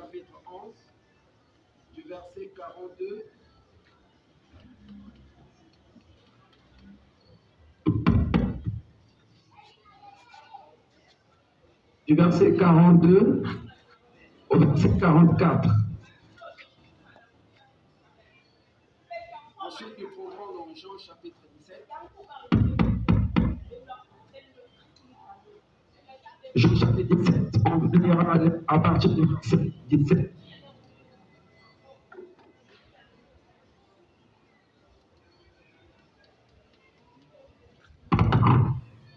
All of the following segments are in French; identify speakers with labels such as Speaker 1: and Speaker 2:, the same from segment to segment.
Speaker 1: chapitre 11, du verset 42 du verset 42 au verset 44. Ensuite, nous prendrons dans Jean chapitre 17. Jean chapitre 17, on lira à partir du verset 17.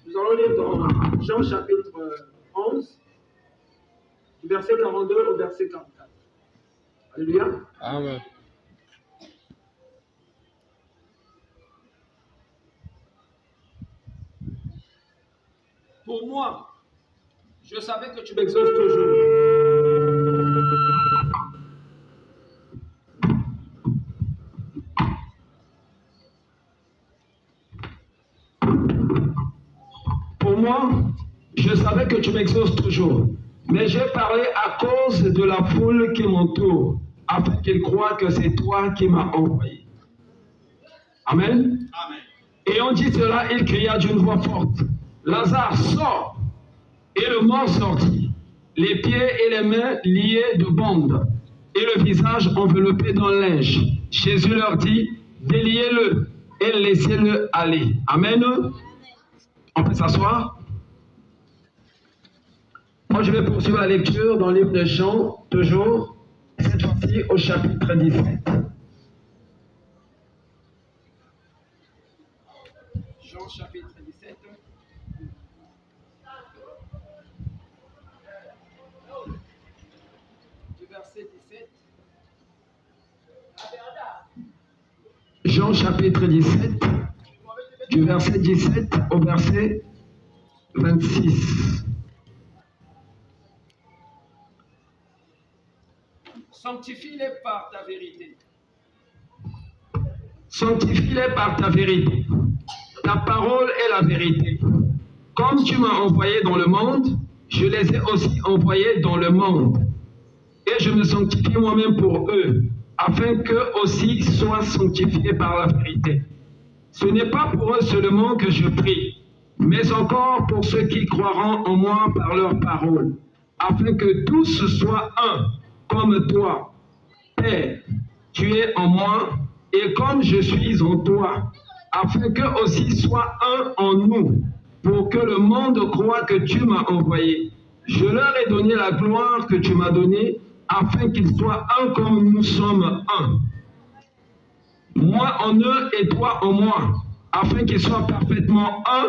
Speaker 1: Nous allons lire dans Jean chapitre 11, du verset 42 au verset 44. Alléluia.
Speaker 2: Amen.
Speaker 1: Pour moi, je savais que tu m'exauces toujours. Pour moi, je savais que tu m'exauces toujours. Mais j'ai parlé à cause de la foule qui m'entoure, afin qu'ils croient que c'est toi qui m'as envoyé. Amen.
Speaker 3: Amen.
Speaker 1: Et on dit cela, il cria d'une voix forte. Lazare, sort! Et le mort sortit, les pieds et les mains liés de bandes, et le visage enveloppé dans le linge. Jésus leur dit, déliez-le et laissez-le aller. Amen. On peut s'asseoir. Moi, je vais poursuivre la lecture dans le livre de Jean, toujours, cette fois-ci au chapitre 17. Jean, chapitre 17. Du verset 17. Jean, chapitre 17. Du verset 17 au verset 26. Sanctifie-les par ta vérité. Sanctifie-les par ta vérité. Ta parole est la vérité. Comme tu m'as envoyé dans le monde, je les ai aussi envoyés dans le monde. Et je me sanctifie moi-même pour eux, afin qu'eux aussi soient sanctifiés par la vérité. Ce n'est pas pour eux seulement que je prie, mais encore pour ceux qui croiront en moi par leur parole, afin que tous soient un, comme toi. Père, tu es en moi, et comme je suis en toi, afin qu'eux aussi soient un en nous, pour que le monde croie que tu m'as envoyé. Je leur ai donné la gloire que tu m'as donnée, afin qu'ils soient un comme nous sommes un. Moi en eux et toi en moi, afin qu'ils soient parfaitement un,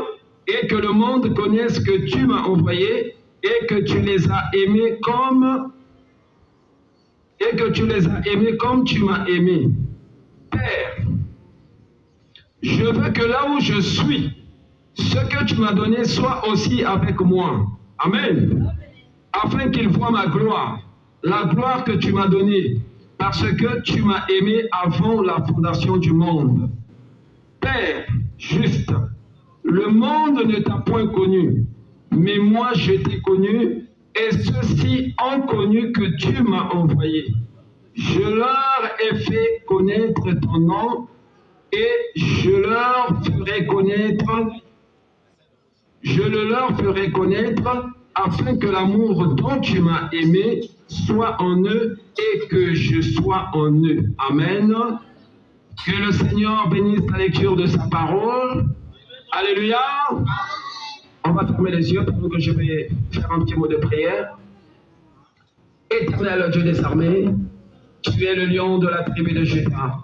Speaker 1: et que le monde connaisse que tu m'as envoyé, et que tu les as aimés comme tu m'as aimé. Père, je veux que là où je suis, ce que tu m'as donné soit aussi avec moi. Amen. Afin qu'ils voient ma gloire, la gloire que tu m'as donnée, parce que tu m'as aimé avant la fondation du monde. Père, juste, le monde ne t'a point connu, mais moi je t'ai connu, et ceux-ci ont connu que tu m'as envoyé. Je leur ai fait connaître ton nom, et je le leur ferai connaître, afin que l'amour dont tu m'as aimé soit en eux et que je sois en eux. Amen. Que le Seigneur bénisse la lecture de sa parole. Alléluia. On va fermer les yeux pendant que je vais faire un petit mot de prière. Éternel Dieu des armées, tu es le lion de la tribu de Juda.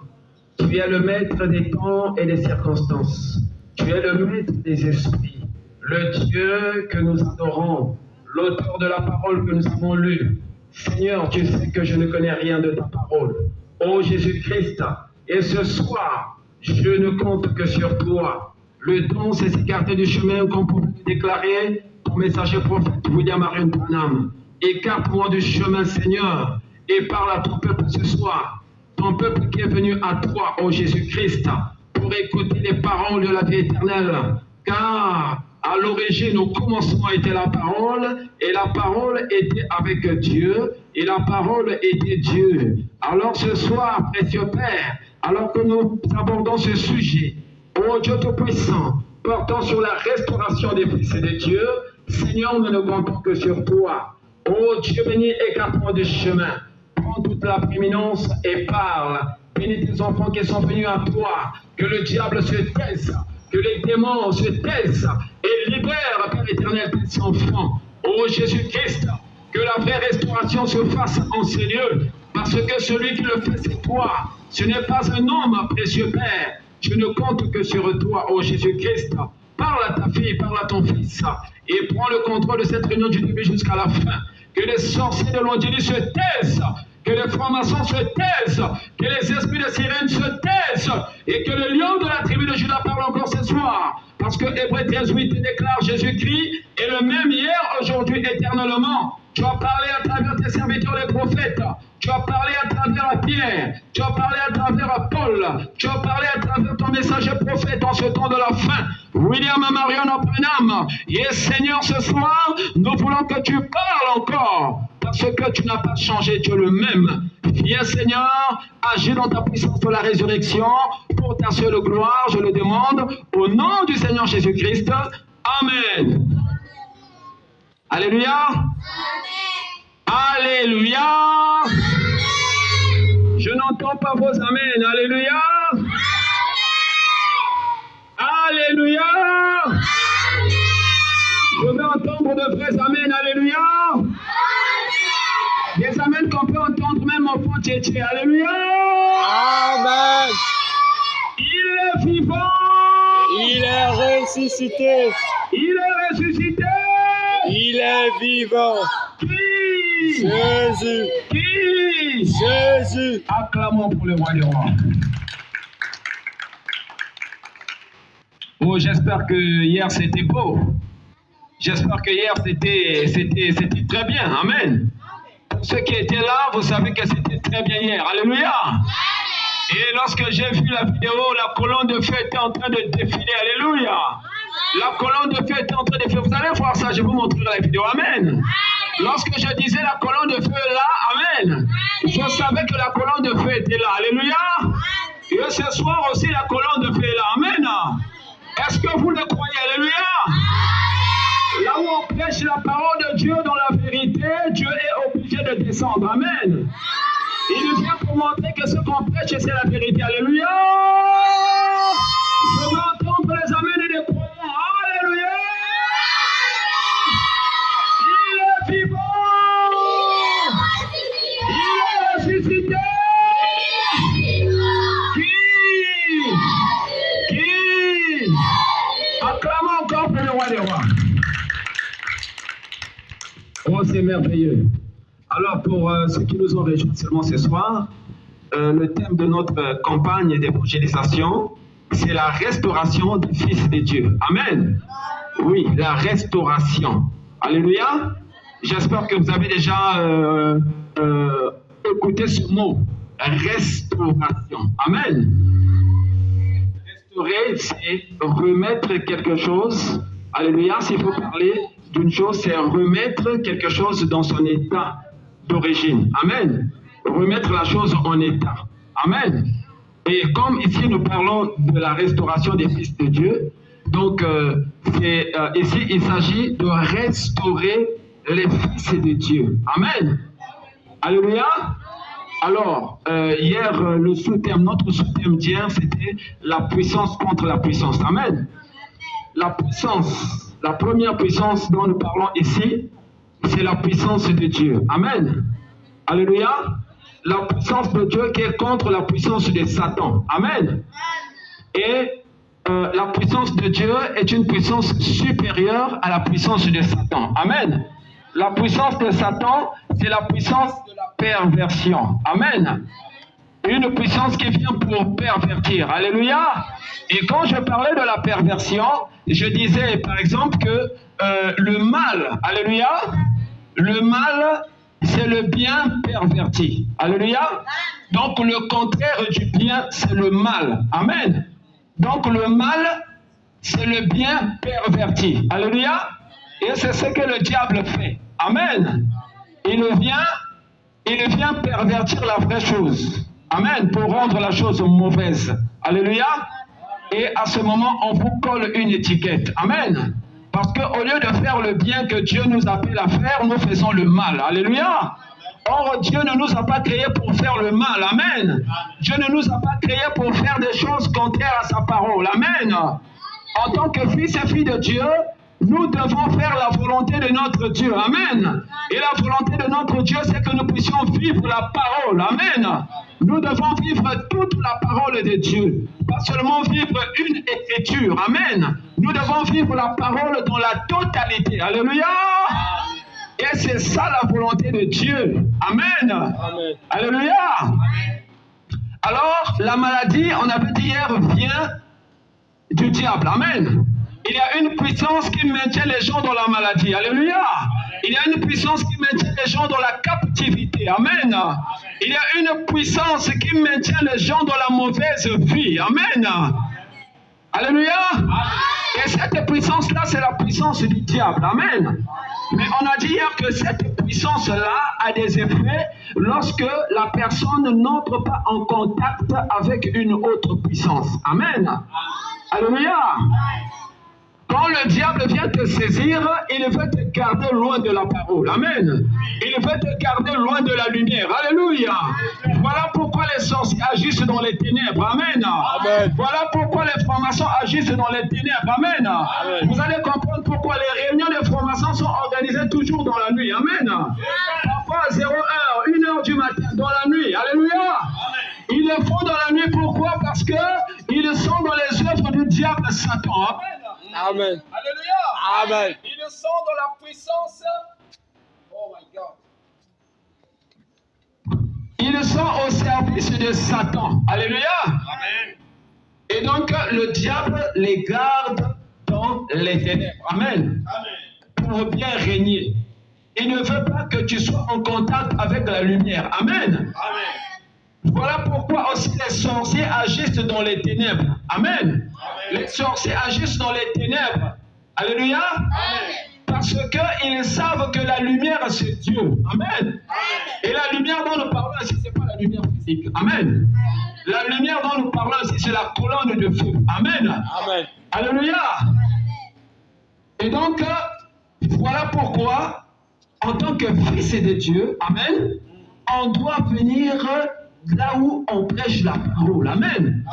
Speaker 1: Tu es le maître des temps et des circonstances. Tu es le maître des esprits, le Dieu que nous adorons, l'auteur de la parole que nous avons lue. Seigneur, tu sais que je ne connais rien de ta parole. Ô Jésus-Christ, et ce soir, je ne compte que sur toi. Le don, c'est s'écarter du chemin comme pour déclarer ton messager prophète William Marion Branham. Écarte-moi du chemin, Seigneur, et parle à ton peuple ce soir. Ton peuple qui est venu à toi, ô Jésus-Christ, pour écouter les paroles de la vie éternelle. Car À l'origine, au commencement était la parole, et la parole était avec Dieu, et la parole était Dieu. Alors ce soir, précieux Père, alors que nous abordons ce sujet, ô Dieu Tout-Puissant, portant sur la restauration des fils de Dieu, Seigneur, nous ne comptons que sur toi. Ô Dieu béni, écarte-moi du chemin. Prends toute la prééminence et parle. Bénis tes enfants qui sont venus à toi. Que le diable se taise, que les démons se taisent et libère, Père éternel, tes enfants. Ô Jésus-Christ, que la vraie restauration se fasse en ces lieux. Parce que celui qui le fait, c'est toi. Ce n'est pas un homme, précieux Père. Je ne compte que sur toi, ô Jésus-Christ. Parle à ta fille, parle à ton fils. Et prends le contrôle de cette réunion du début jusqu'à la fin. Que les sorciers de l'Ondili se taisent. Que les francs-maçons se taisent. Que les esprits de sirène se taisent. Et que le lion de la tribu de Judas parle encore ce soir. Parce que Hébreux 13:8 déclare Jésus-Christ est le même hier, aujourd'hui, éternellement. Tu as parlé à travers tes serviteurs les prophètes. Tu as parlé à travers Pierre. Tu as parlé à travers Paul. Tu as parlé à travers ton messager prophète en ce temps de la fin. William Marion Branham. Et Seigneur, ce soir, nous voulons que tu parles encore. Parce que tu n'as pas changé, tu es le même. Viens Seigneur, agis dans ta puissance de la résurrection. Pour ta seule gloire, je le demande. Au nom du Seigneur Jésus-Christ. Amen. Alléluia. Alléluia. Je n'entends pas vos amens. Alléluia. Alléluia. Je veux entendre de vrais amens. Alléluia. Des amens qu'on peut entendre même au fond tchétché. Alléluia.
Speaker 2: Amen.
Speaker 1: Il est vivant.
Speaker 2: Il est ressuscité.
Speaker 1: Il est ressuscité.
Speaker 2: Il est vivant.
Speaker 1: Qui?
Speaker 2: Jésus.
Speaker 1: Qui?
Speaker 2: Jésus.
Speaker 1: Acclamons pour le roi des rois. Oh, j'espère que hier c'était beau. J'espère que hier c'était très bien. Amen. Pour ceux qui étaient là, vous savez que c'était très bien hier. Alléluia. Et lorsque j'ai vu la vidéo, la colonne de feu était en train de défiler. Alléluia. La colonne de feu était en train de défiler. Vous allez voir ça, je vous montrerai la vidéo. Amen. Lorsque je disais la colonne de feu est là, amen, je savais que la colonne de feu était là. Alléluia. Et ce soir aussi, la colonne de feu est là. Amen. Est-ce que vous le croyez? Alléluia. Là où on prêche la parole de Dieu dans la vérité, Dieu est obligé de descendre. Amen. Il vient pour montrer que ce qu'on prêche, c'est la vérité. Alléluia. Je veux entendre les amens et les croyants. Alléluia. Il est vivant. Il est ressuscité. Qui? Acclamons encore pour le roi des rois. Oh, c'est merveilleux. Alors, pour ceux qui nous ont rejoints seulement ce soir, le thème de notre campagne d'évangélisation, c'est la restauration des fils de Dieu. Amen. Oui, la restauration. Alléluia. J'espère que vous avez déjà écouté ce mot. Restauration. Amen. Restaurer, c'est remettre quelque chose. Alléluia. S'il faut parler d'une chose, c'est remettre quelque chose dans son état d'origine. Amen. Remettre la chose en état. Amen. Et comme ici nous parlons de la restauration des fils de Dieu, donc ici il s'agit de restaurer les fils de Dieu. Amen. Alléluia. Alors, hier, le sous-thème, notre sous-thème d'hier, c'était la puissance contre la puissance. Amen. La puissance, la première puissance dont nous parlons ici, c'est la puissance de Dieu. Amen. Alléluia. La puissance de Dieu qui est contre la puissance de Satan. Amen. Et la puissance de Dieu est une puissance supérieure à la puissance de Satan. Amen. La puissance de Satan, c'est la puissance de la perversion. Amen. Une puissance qui vient pour pervertir. Alléluia. Et quand je parlais de la perversion, je disais par exemple que le mal, alléluia, le mal, c'est le bien perverti. Alléluia. Donc le contraire du bien, c'est le mal. Amen. Donc le mal, c'est le bien perverti. Alléluia. Et c'est ce que le diable fait. Amen. Il vient pervertir la vraie chose. Amen. Pour rendre la chose mauvaise. Alléluia. Et à ce moment, on vous colle une étiquette. Amen. Parce qu'au lieu de faire le bien que Dieu nous appelle à faire, nous faisons le mal. Alléluia. Or, Dieu ne nous a pas créés pour faire le mal. Amen. Dieu ne nous a pas créés pour faire des choses contraires à sa parole. Amen. En tant que fils et filles de Dieu, nous devons faire la volonté de notre Dieu. Amen. Et la volonté de notre Dieu, c'est que nous puissions vivre la parole. Amen. Nous devons vivre toute la parole de Dieu. Pas seulement vivre une écriture. Amen. Nous devons vivre la parole dans la totalité. Alléluia. Et c'est ça la volonté de Dieu. Amen.
Speaker 2: Amen.
Speaker 1: Alléluia. Amen. Alors, la maladie, on avait dit hier, vient du diable. Amen. Il y a une puissance qui maintient les gens dans la maladie. Alléluia. Il y a une puissance qui maintient les gens dans la captivité. Amen. Il y a une puissance qui maintient les gens dans la mauvaise vie. Amen. Alléluia. Et cette puissance-là, c'est la puissance du diable. Amen. Mais on a dit hier que cette puissance-là a des effets lorsque la personne n'entre pas en contact avec une autre puissance. Amen. Alléluia. Quand le diable vient te saisir, il veut te garder loin de la parole. Amen. Il veut te garder loin de la lumière. Alléluia. Voilà pourquoi les sorciers agissent dans les ténèbres. Amen.
Speaker 2: Amen.
Speaker 1: Voilà pourquoi les francs-maçons agissent dans les ténèbres. Amen.
Speaker 2: Amen.
Speaker 1: Vous allez comprendre pourquoi les réunions des francs-maçons sont organisées toujours dans la nuit. Amen. Parfois à 0h, 1h du matin, dans la nuit. Alléluia. Ils le font dans la nuit. Pourquoi? Parce qu'ils sont dans les œuvres du diable Satan. Amen.
Speaker 2: Amen.
Speaker 1: Alléluia.
Speaker 2: Amen.
Speaker 1: Ils sont dans la puissance. Oh my God. Ils sont au service de Satan. Alléluia.
Speaker 2: Amen.
Speaker 1: Et donc le diable les garde dans les ténèbres. Amen.
Speaker 2: Amen.
Speaker 1: Pour bien régner. Il ne veut pas que tu sois en contact avec la lumière. Amen.
Speaker 2: Amen.
Speaker 1: Voilà pourquoi aussi les sorciers agissent dans les ténèbres. Amen. Les sorciers agissent dans les ténèbres. Alléluia.
Speaker 2: Amen.
Speaker 1: Parce qu'ils savent que la lumière, c'est Dieu. Amen. Et la lumière dont nous parlons ici, ce n'est pas la lumière physique. Amen. La lumière dont nous parlons ici, c'est la colonne de feu. Amen.
Speaker 2: Amen.
Speaker 1: Alléluia. Et donc, voilà pourquoi, en tant que fils de Dieu, amen, on doit venir là où on prêche la parole. Amen.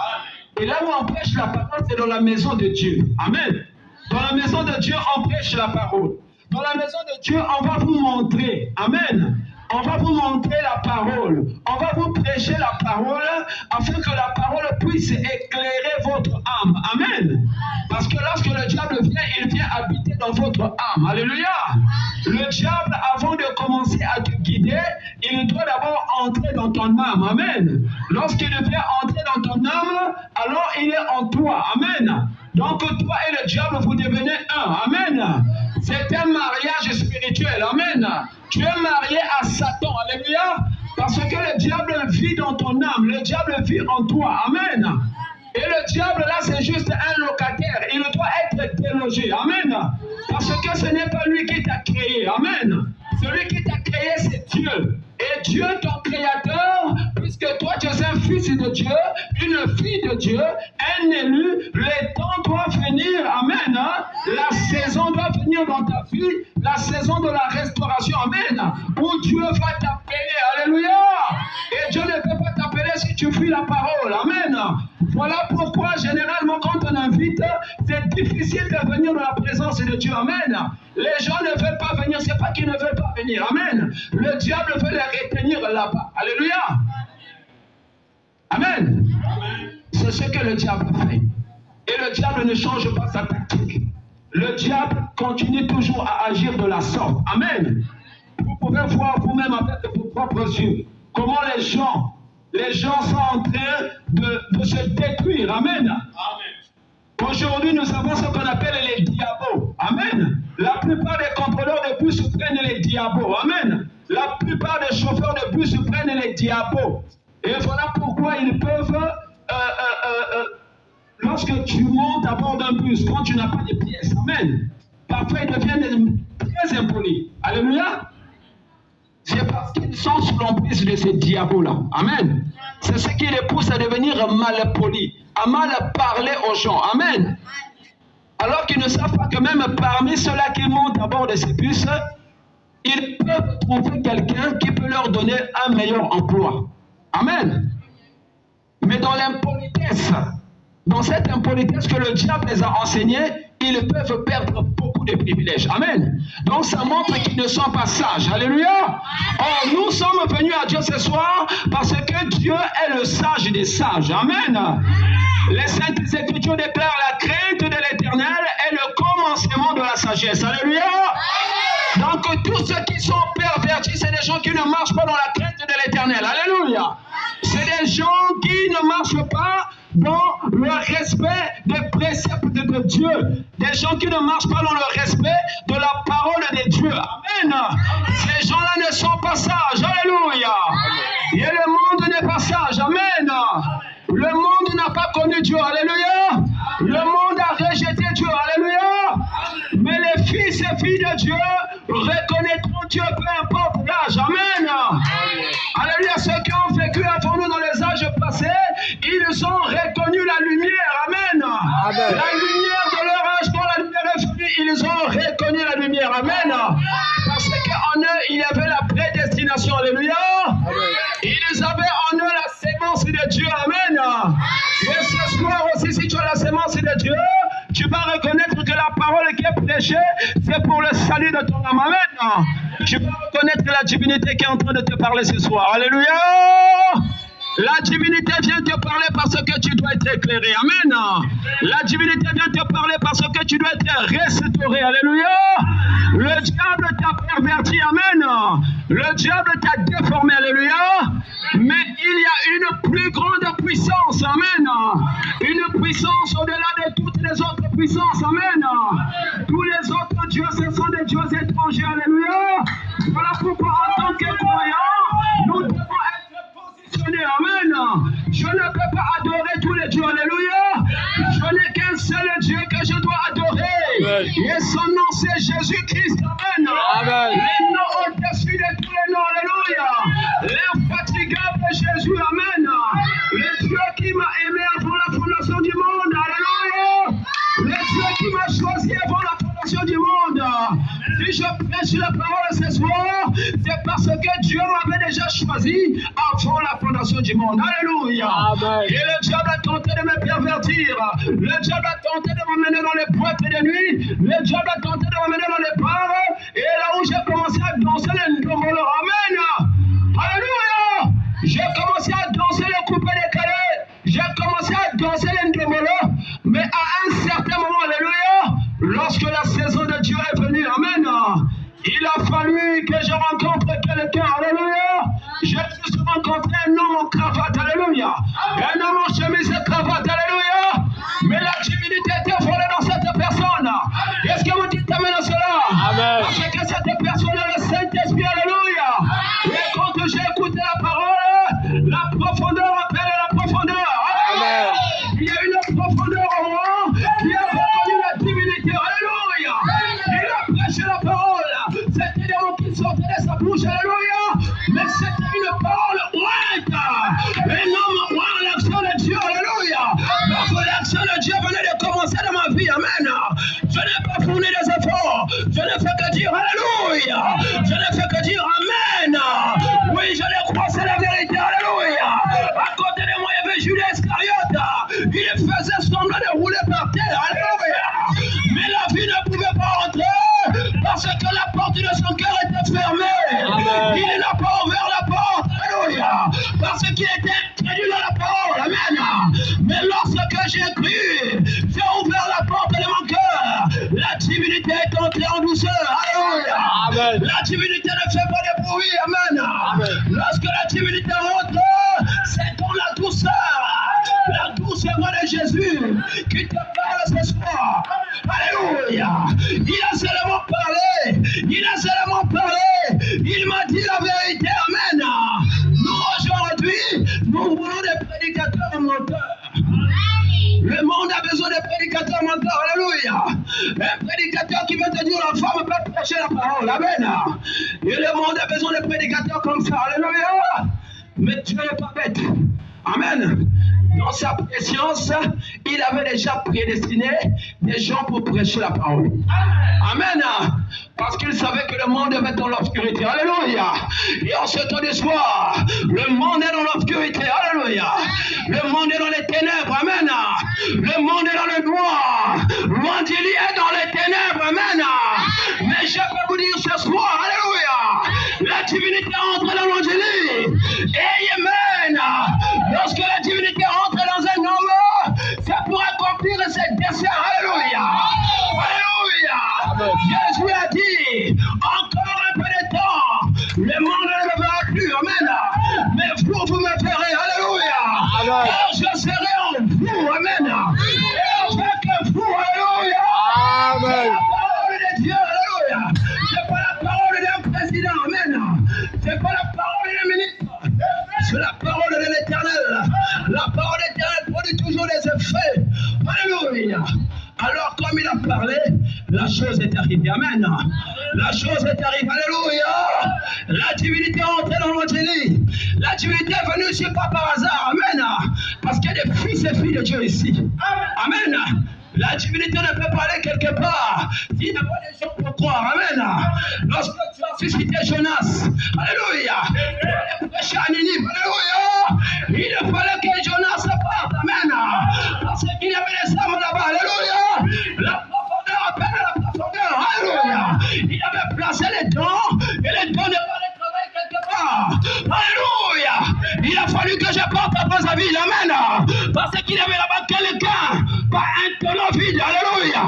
Speaker 1: Et là où on prêche la parole, c'est dans la maison de Dieu. Amen. Dans la maison de Dieu, on prêche la parole. Dans la maison de Dieu, on va vous montrer. Amen. On va vous montrer la parole. On va vous prêcher la parole afin que la parole puisse éclairer votre âme. Amen. Parce que lorsque le diable vient, il vient habiter dans votre âme. Alléluia. Le diable, avant de commencer à te guider, il doit d'abord entrer dans ton âme. Amen. Lorsqu'il vient entrer dans ton âme, alors il est en toi. Amen. Donc toi et le diable, vous devenez un. Amen. C'est un mariage spirituel. Amen. Tu es marié à Satan. Alléluia. Parce que le diable vit dans ton âme. Le diable vit en toi. Amen. Et le diable là, c'est juste un locataire. Il doit être délogé. Amen. Parce que ce n'est pas lui qui t'a créé. Amen. Celui qui t'a créé, c'est Dieu. Et Dieu, ton créateur, puisque toi tu es un fils de Dieu, une fille de Dieu, un élu, le temps doit venir, amen. La saison doit venir dans ta vie, la saison de la restauration, amen. Où Dieu va t'appeler, alléluia. Et Dieu ne peut pas t'appeler si tu fuis la parole, amen. Voilà pourquoi généralement quand on invite, c'est difficile de venir dans la présence de Dieu, amen. Les gens ne veulent pas venir, c'est pas qu'ils ne veulent pas venir, amen. Le diable veut les retenir là-bas, alléluia. Amen. C'est ce que le diable fait. Et le diable ne change pas sa tactique. Le diable continue toujours à agir de la sorte, amen. Vous pouvez voir vous-même avec vos propres yeux comment les gens sont en train de se détruire, amen. Aujourd'hui, nous avons ce qu'on appelle les diabos. Amen. La plupart des contrôleurs de bus prennent les diabos. Amen. La plupart des chauffeurs de bus prennent les diabos. Et voilà pourquoi ils peuvent Lorsque tu montes à bord d'un bus, quand tu n'as pas de pièces, amen, parfois ils deviennent très impolis. Alléluia. C'est parce qu'ils sont sous l'emprise de ces diables-là. Amen. C'est ce qui les pousse à devenir malpolis, à mal parler aux gens. Amen. Alors qu'ils ne savent pas que même parmi ceux-là qui montent à bord de ces bus, ils peuvent trouver quelqu'un qui peut leur donner un meilleur emploi. Amen. Mais dans l'impolitesse, dans cette impolitesse que le diable les a enseignés, ils peuvent perdre beaucoup de privilèges. Amen. Donc ça montre qu'ils ne sont pas sages. Alléluia. Or, nous sommes venus à Dieu ce soir parce que Dieu est le sage des sages. Amen. Les Saintes Écritures déclarent la crainte de l'Éternel est le commencement de la sagesse. Alléluia. Donc tous ceux qui sont pervertis, c'est des gens qui ne marchent pas dans la crainte de l'Éternel. Alléluia. C'est des gens qui ne marchent pas dans le respect des préceptes de Dieu. Des gens qui ne marchent pas dans le respect de la parole de Dieu. Amen. Ces gens-là ne sont pas sages. Alléluia. Et le monde n'est pas sage. Amen. Le monde n'a pas connu Dieu. Alléluia. Le monde a rejeté Dieu. Alléluia. Mais les fils et filles de Dieu reconnaîtront Dieu peu importe l'âge. Amen. Alléluia. Ceux qui ont vécu avant nous dans les âges passés, ils ont reconnu la lumière. Amen. Amen. La lumière de leur âge, quand la lumière est venue, ils ont reconnu la lumière. Amen. Parce qu'en eux, il y avait la prédestination. Alléluia. Amen. Ils avaient en eux la sémence de Dieu. Amen. Et ce soir aussi, si tu as la sémence de Dieu, tu vas reconnaître que la parole qui est prêchée, c'est pour le salut de ton âme. Amen. Tu vas reconnaître la divinité qui est en train de te parler ce soir. Alléluia. La divinité vient te parler parce que tu dois être éclairé. Amen. La divinité vient te parler parce que tu dois être restauré. Alléluia. Le diable t'a perverti. Amen. Le diable t'a déformé. Alléluia. Mais il y a une plus grande puissance. Amen. Une puissance au-delà de toutes les autres puissances. Amen. Tous les autres dieux, ce sont des dieux étrangers. Alléluia. Voilà pourquoi en tant que croyants, nous devons être positionnés. Amen. Je ne peux pas adorer tous les dieux. Alléluia. Je n'ai qu'un seul Dieu que je dois adorer. Amen. Et son nom c'est Jésus-Christ. Amen. Amen. Les noms au-dessus de tous les noms. Alléluia. L'infatigable Jésus. Amen. Le Dieu qui m'a aimé avant la fondation du monde. Alléluia. Le Dieu qui m'a choisi avant la fondation du monde. Si je prêche la parole ce soir, c'est parce que Dieu m'avait déjà choisi avant la fondation du monde. Alléluia. Amen. Et le diable a tenté de me pervertir. Le diable a tenté de m'amener dans les boîtes de nuit. Le diable a tenté de m'amener dans les bars. Et là où j'ai commencé à danser le ndomolo. Amen. Alléluia. J'ai commencé à danser le coupé décalé. J'ai commencé à danser le ndomolo. Mais à un certain moment, alléluia, lorsque la saison de Dieu est venue, amen, il a fallu que je rencontre quelqu'un, alléluia. J'ai juste rencontré un homme en cravate, alléluia. Un homme en chemise et cravate, alléluia. Mais la divinité était volée dans cette personne. Est-ce que vous dites amen à cela? Amen. Parce que cette personne est le Saint-Esprit, alléluia. Et quand j'ai écouté la parole, la profondeur appelle la profondeur. Amen. Il y a une profondeur en moi qui a reconnu la divinité, alléluia. Il a prêché la parole. C'était des mots qui sortaient de sa bouche, alléluia. Mais c'était une parole ointe. Un homme oint l'action de Dieu, alléluia. Donc l'action de Dieu venait de commencer dans ma vie, amen. Je n'ai pas fourni des efforts. Je ne fais que dire alléluia. Je ne fais que dire amen. Oui, je le crois, c'est la vérité, alléluia. À côté de moi, il y avait Judas Iscariote. Il faisait semblant de rouler par terre, alléluia. Mais la vie ne pouvait pas entrer parce que la porte de son cœur était fermée. Amen. Il n'a pas ouvert la porte, alléluia. Parce qu'il était incrédule à la parole, amen. Mais lorsque j'ai cru, j'ai ouvert la porte de mon cœur. La divinité est entrée en douceur, alléluia. Amen. La divinité ne fait pas de bruit, amen. Amen. Lorsque la divinité rentre, c'est dans la douceur. La douceur de Jésus qui te parle ce soir. Alléluia. Il a seulement parlé. Il a seulement parlé. Il m'a dit la vérité. Amen. Nous aujourd'hui, nous voulons des prédicateurs menteurs. Le monde la parole. Amen. Et le monde a besoin de prédicateurs comme ça. Alléluia. Mais Dieu n'est pas bête. Amen. Dans sa préscience, il avait déjà prédestiné des gens pour prêcher la parole. Amen. Parce qu'il savait que le monde va dans l'obscurité. Alléluia. Et en ce temps du soir, le monde est dans l'obscurité. Alléluia. Le monde est dans les ténèbres. Amen. Le monde est dans le noir. L'Angélie est dans les ténèbres. Amen. Mais je peux vous dire ce soir, alléluia, la divinité entre dans l'Angélie. Et amen. Lorsque la divinité entre dans un homme, c'est pour accomplir ses desseins. Alléluia. Alléluia. Jésus a dit, encore un peu de temps, le monde ne me verra plus. Amen. Mais vous me verrez. Alléluia. Et je serai en vous. Amen. Et avec vous. Alléluia.
Speaker 2: Amen.
Speaker 1: Dieu, alléluia. C'est pas la parole d'un président, amen. C'est pas la parole d'un ministre. C'est la parole de l'Éternel. La parole de l'Éternel produit toujours des effets. Alléluia. Alors, comme il a parlé, la chose est arrivée. Amen. La chose est arrivée. Alléluia. La divinité est entrée dans l'Angélie. La divinité est venue ici pas par hasard. Amen. Parce qu'il y a des fils et filles de Dieu ici. Amen. La divinité ne peut pas aller quelque part. Il n'y a pas des gens pour croire. Amen. Lorsque tu as suscité Jonas, alléluia, il a prêché à Ninive, alléluia, il fallait que Jonas parte. Amen. Parce qu'il y avait des âmes là-bas, alléluia. La profondeur appelle la profondeur, alléluia. Il avait placé les dons et les dons ne pas travailler quelque part. Alléluia. Il a fallu que je parte après sa vie, amen. Parce qu'il y avait là-bas quelqu'un, pas un tonneau vide, alléluia.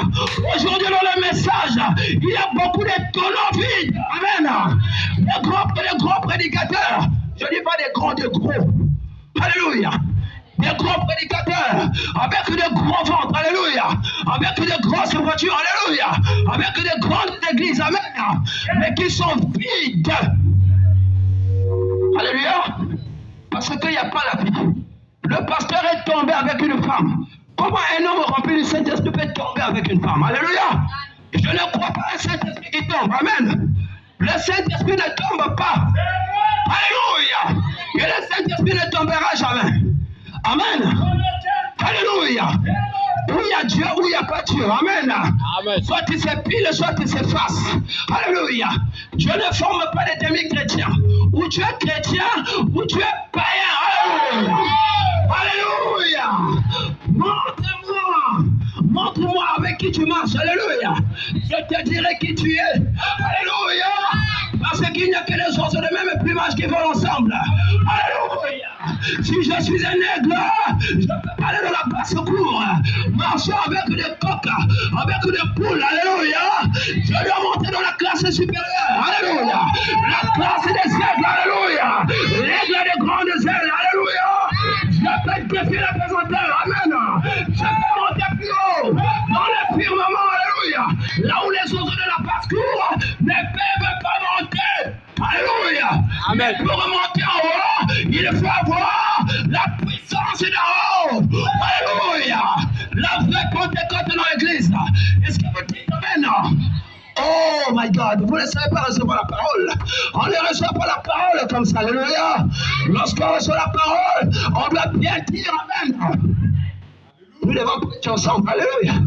Speaker 1: Aujourd'hui dans le message, il y a beaucoup de tonneaux vides, amen. Des gros prédicateurs, je ne dis pas des grands, des gros, alléluia. Des gros prédicateurs, avec des gros ventres, alléluia, avec des grosses voitures, alléluia, avec des grandes églises, amen, mais qui sont vides. Alléluia. Parce qu'il n'y a pas la vie. Le pasteur est tombé avec une femme. Comment un homme rempli du Saint-Esprit peut tomber avec une femme? Alléluia. Je ne crois pas à un Saint-Esprit qui tombe. Amen. Le Saint-Esprit ne tombe pas. Alléluia. Et le Saint-Esprit ne tombera jamais. Amen. Alléluia. Où il y a Dieu, où il n'y a pas Dieu. Amen.
Speaker 2: Amen.
Speaker 1: Soit il s'épile, soit il s'efface. Alléluia. Dieu ne forme pas des demi-chrétiens. Ou tu es chrétien, ou tu es païen. Alléluia. Alléluia. Montre-moi avec qui tu marches. Alléluia. Je te dirai qui tu es. Alléluia. Parce qu'il n'y a que les oiseaux de même plumage qui vont ensemble. Alléluia. Si je suis un aigle, je peux aller dans la basse-cour, marcher avec des coqs, avec des poules. Alléluia. Je dois monter dans la classe supérieure. Alléluia. La classe des aigles. Alléluia. L'aigle a des grandes ailes. Alléluia. Je peux défier la pesanteur. Amen. Je peux monter plus haut dans le firmament. Alléluia. Là où les oiseaux de la basse-cour ne peuvent pas monter. Alléluia.
Speaker 2: Amen.
Speaker 1: Mais pour remonter en haut, il faut avoir la puissance d'en haut. Alléluia. La vraie Pentecôte dans l'église. Est-ce que vous dites amen? Oh my God, vous ne savez pas recevoir la parole. On ne reçoit pas la parole comme ça. Alléluia. Lorsqu'on reçoit la parole, on doit bien dire amen. Nous devons prêcher ensemble. Alléluia.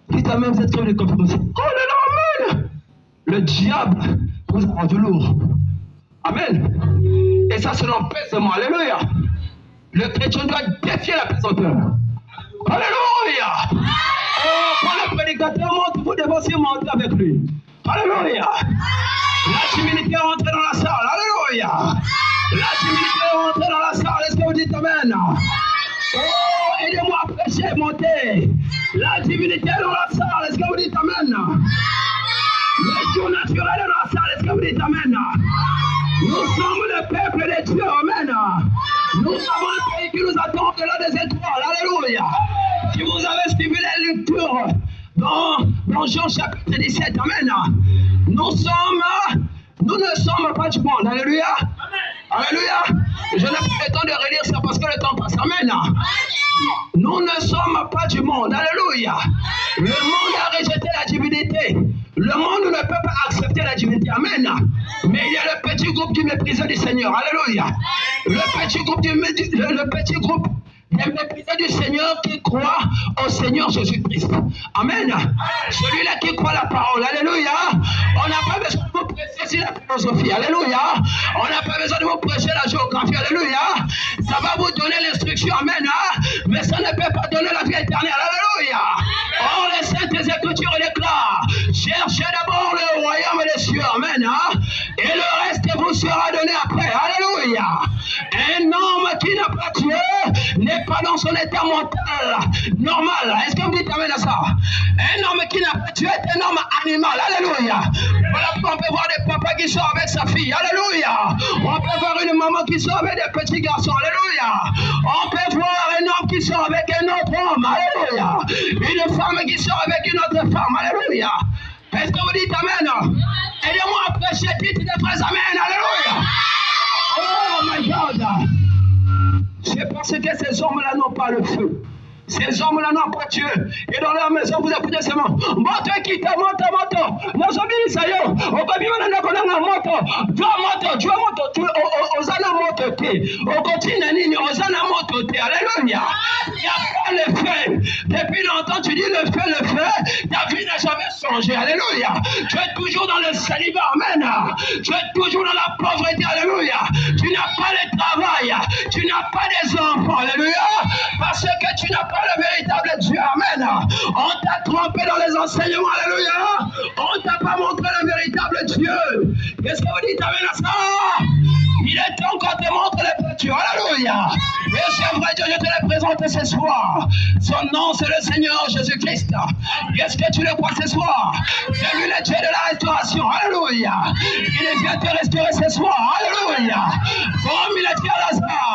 Speaker 1: Dites amen, vous êtes comme les confirmations. Oh là là, amen. Le diable vous a rendu lourd. Amen. Et ça, c'est l'empêchement. Alléluia. Le chrétien doit défier la pesanteur. Alléluia. Oh, quand le prédicateur monte, vous devez aussi monter avec lui. Alléluia. La timidité est rentrée dans la salle. Alléluia. La timidité est rentrée dans la salle. Est-ce que vous dites amen? Oh, aidez-moi à prêcher, monter. La divinité est dans la salle. Est-ce que vous dites amen? Le surnaturel est dans la salle. Est-ce que vous dites amen? Nous sommes le peuple de Dieu. Amen. Nous avons un pays qui nous attend au-delà des étoiles. Alléluia. Si vous avez suivi la lecture dans Jean chapitre 17, amen. Nous ne sommes pas du monde. Alléluia. Alléluia. Je n'ai pas le temps de relire ça parce que le temps passe. Amen. Nous ne sommes pas du monde. Alléluia. Le monde a rejeté la divinité. Le Le monde ne peut pas accepter la divinité. Amen. Mais il y a le petit groupe du méprisé du Seigneur. Alléluia. Le petit groupe des méprisés du Seigneur qui croient au Seigneur Jésus-Christ. Amen. Celui-là qui croit la parole. Alléluia. On n'a pas besoin de vous prêcher la philosophie. Alléluia. On n'a pas besoin de vous prêcher la géographie. Alléluia. Ça va vous donner l'instruction. Amen. Mais ça ne peut pas donner la vie éternelle. Alléluia. Or, les saintes écritures déclarent: cherchez d'abord le royaume des cieux. Amen. Et le reste vous sera donné après. Alléluia. Un homme qui n'a pas Dieu n'est pas dans son état mental normal. Est-ce que vous dites amen à ça? Un homme qui n'a pas Dieu est un homme animal. Alléluia. Voilà pourquoi on peut voir des papas qui sont avec sa fille. Alléluia. On peut voir une maman qui sort avec des petits garçons. Alléluia. On peut voir un homme qui sort avec un autre homme. Alléluia. Une femme qui sort avec une autre femme. Alléluia. Est-ce que vous dites amen? Aidez-moi à prêcher, dites des phrases amen. Alléluia. Oh my God. C'est parce que ces hommes-là n'ont pas le feu. Ces hommes-là n'ont pas Dieu. Et dans leur maison, vous écoutez seulement: moto quitte, moto. Nos amis, ça y est. Au baby, on a moto. Dieu moto. Osana moto. Au continent, Osana moto. Alléluia. Il n'y a pas le feu. Depuis longtemps, tu dis le feu. Ta vie n'a jamais changé. Alléluia. Tu es toujours dans le célibat. Amen. Tu es toujours dans la pauvreté. Alléluia. Tu n'as pas le travail. Tu n'as pas des enfants. Alléluia. Parce que tu n'as pas le véritable Dieu. Amen. On t'a trompé dans les enseignements. Alléluia. On t'a pas montré le véritable Dieu. Qu'est-ce que vous dites amen à ça? Il est temps qu'on te montre le vrai Dieu. Alléluia. Et c'est vrai Dieu, je te le présente ce soir. Son nom, c'est le Seigneur Jésus-Christ. Est-ce que tu le crois ce soir? C'est lui le Dieu de la restauration. Alléluia. Il vient te restaurer ce soir.